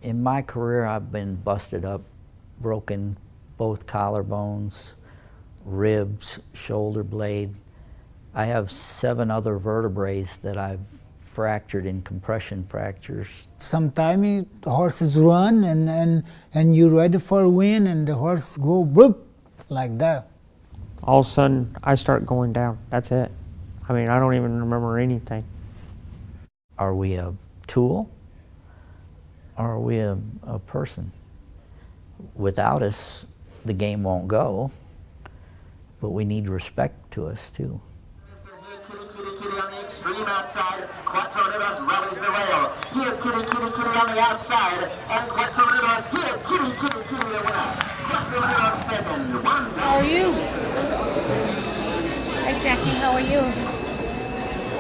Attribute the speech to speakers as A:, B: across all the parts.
A: In my career, I've been busted up, broken both collarbones, ribs, shoulder blade. I have 7 other vertebrae that I've fractured in compression fractures.
B: Sometimes the horses run and you're ready for a win and the horse go whoop, like that.
C: All of a sudden, I start going down. That's it. I mean, I don't even remember anything.
A: Are we a tool? Or are we a person? Without us, the game won't go, but we need respect to us too.
D: On the extreme outside, Quattro Rivers rallies the rail. Here, Kitty on the outside, and Quattro Rivers here, Kitty the winner. Quattro Rivers second, 1 down.
E: How are you? Hi Jackie, how are you?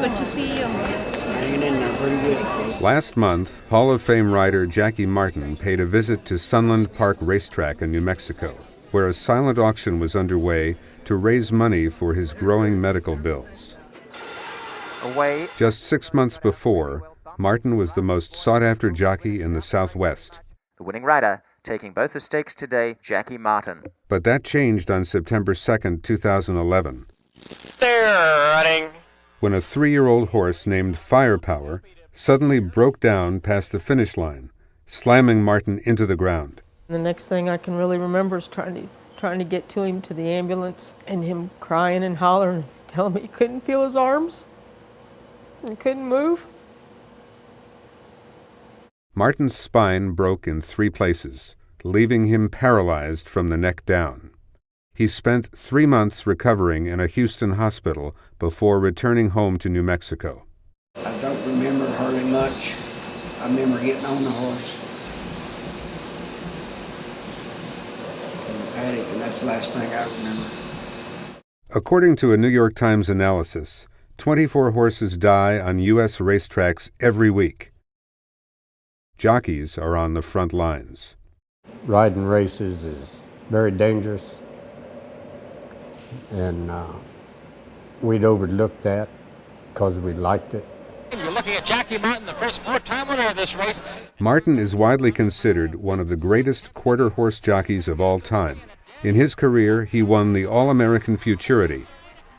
E: Good to see you.
C: Hanging in there pretty good.
F: Last month, Hall of Fame rider Jackie Martin paid a visit to Sunland Park Racetrack in New Mexico, where a silent auction was underway to raise money for his growing medical bills. Just 6 months before, Martin was the most sought-after jockey in the Southwest.
G: The winning rider, taking both the stakes today, Jackie Martin.
F: But that changed on September 2nd, 2011.
H: They're running.
F: When a 3-year-old horse named Firepower suddenly broke down past the finish line, slamming Martin into the ground.
I: The next thing I can really remember is trying to get to him, to the ambulance, and him crying and hollering, telling me he couldn't feel his arms and couldn't move.
F: Martin's spine broke in 3 places, leaving him paralyzed from the neck down. He spent 3 months recovering in a Houston hospital before returning home to New Mexico.
J: I don't remember hardly much. I remember getting on the horse in the paddock, and that's the last thing I remember.
F: According to a New York Times analysis, 24 horses die on U.S. racetracks every week. Jockeys are on the front lines.
K: Riding races is very dangerous, and we'd overlooked that because we liked it.
H: You're looking at Jackie Martin, the first 4-time winner of this race.
F: Martin is widely considered one of the greatest quarter horse jockeys of all time. In his career, he won the All-American Futurity,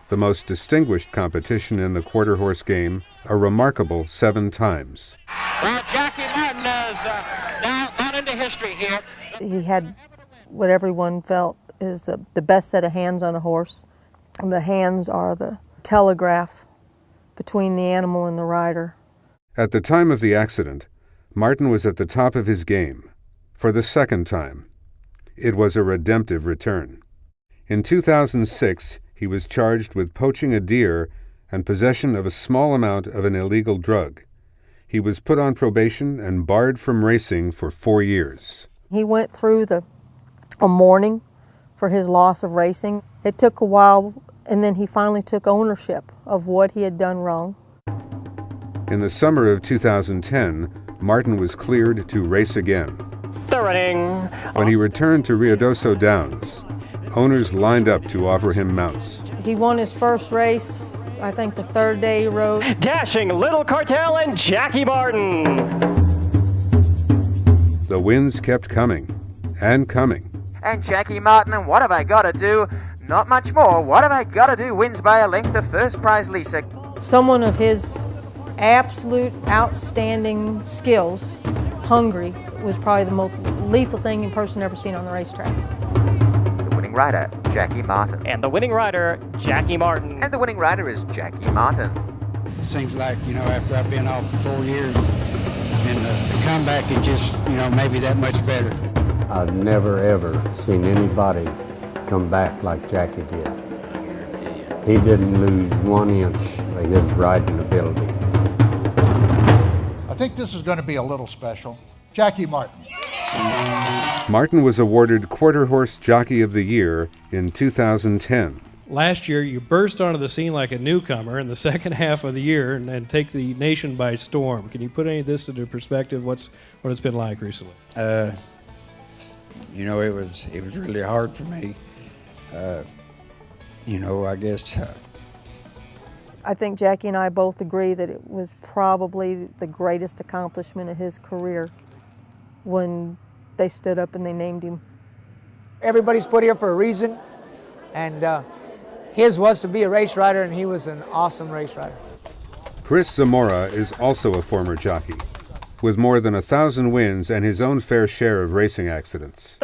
F: the most distinguished competition in the quarter horse game, a remarkable 7 times.
H: Well, Jackie Martin is now gone into history here.
I: He had what everyone felt is the best set of hands on a horse. And the hands are the telegraph between the animal and the rider.
F: At the time of the accident, Martin was at the top of his game. For the 2nd time, it was a redemptive return. In 2006, he was charged with poaching a deer and possession of a small amount of an illegal drug. He was put on probation and barred from racing for 4 years.
I: He went through a mourning for his loss of racing. It took a while, and then he finally took ownership of what he had done wrong.
F: In the summer of 2010, Martin was cleared to race again.
C: They're running.
F: When he returned to Ruidoso Downs, owners lined up to offer him mounts.
I: He won his first race, I think the 3rd day he rode.
C: Dashing Little Cartel and Jackie Martin.
F: The wins kept coming and coming.
G: And Jackie Martin, and what have I got to do? Not much more. What have I got to do? Wins by a length to first prize Lisa.
I: Someone of his absolute outstanding skills, hungry, was probably the most lethal thing a person ever seen on the racetrack.
G: The winning rider, Jackie Martin.
C: And the winning rider, Jackie Martin.
G: And the winning rider is Jackie Martin.
J: It seems like, after I've been off for 4 years, and the comeback is just, maybe that much better.
K: I've never ever seen anybody come back like Jackie did. He didn't lose 1 inch of his riding ability.
L: I think this is going to be a little special. Jackie Martin.
F: Martin was awarded Quarter Horse Jockey of the Year in 2010.
M: Last year, you burst onto the scene like a newcomer in the second half of the year and take the nation by storm. Can you put any of this into perspective? What it's been like recently?
J: It was really hard for me. I guess.
I: I think Jackie and I both agree that it was probably the greatest accomplishment of his career. when they stood up and they named him.
N: Everybody's put here for a reason, and his was to be a race rider, and he was an awesome race rider.
F: Chris Zamora is also a former jockey, with more than 1,000 wins and his own fair share of racing accidents.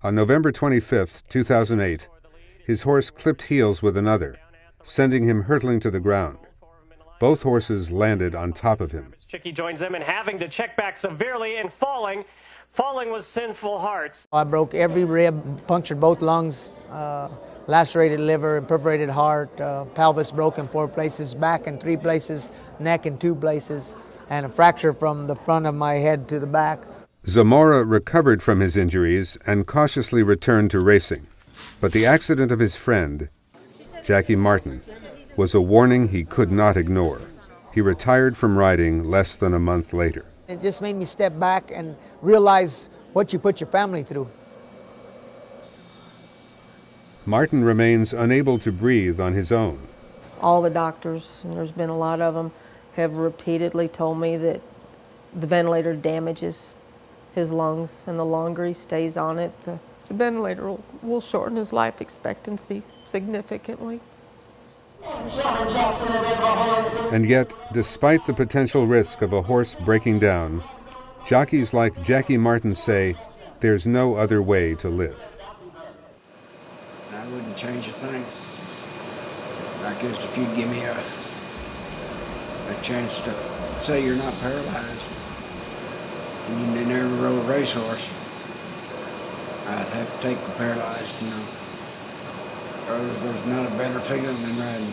F: On November 25, 2008, his horse clipped heels with another, sending him hurtling to the ground. Both horses landed on top of him.
O: Chicky joins them in having to check back severely and falling. Falling was Sinful Hearts.
N: I broke every rib, punctured both lungs, lacerated liver, perforated heart, pelvis broke in 4 places, back in 3 places, neck in 2 places, and a fracture from the front of my head to the back.
F: Zamora recovered from his injuries and cautiously returned to racing. But the accident of his friend, Jackie Martin, was a warning he could not ignore. He retired from riding less than a month later.
N: It just made me step back and realize what you put your family through.
F: Martin remains unable to breathe on his own.
I: All the doctors, and there's been a lot of them, have repeatedly told me that the ventilator damages his lungs, and the longer he stays on it, the ventilator will shorten his life expectancy significantly.
F: And yet, despite the potential risk of a horse breaking down, jockeys like Jackie Martin say there's no other way to live.
J: I wouldn't change a thing. I guess if you'd give me a chance to say you're not paralyzed and you never rode a racehorse, I'd have to take the paralyzed, you know. There's not a better feeling than riding.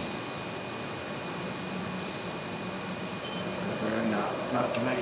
J: Not to me.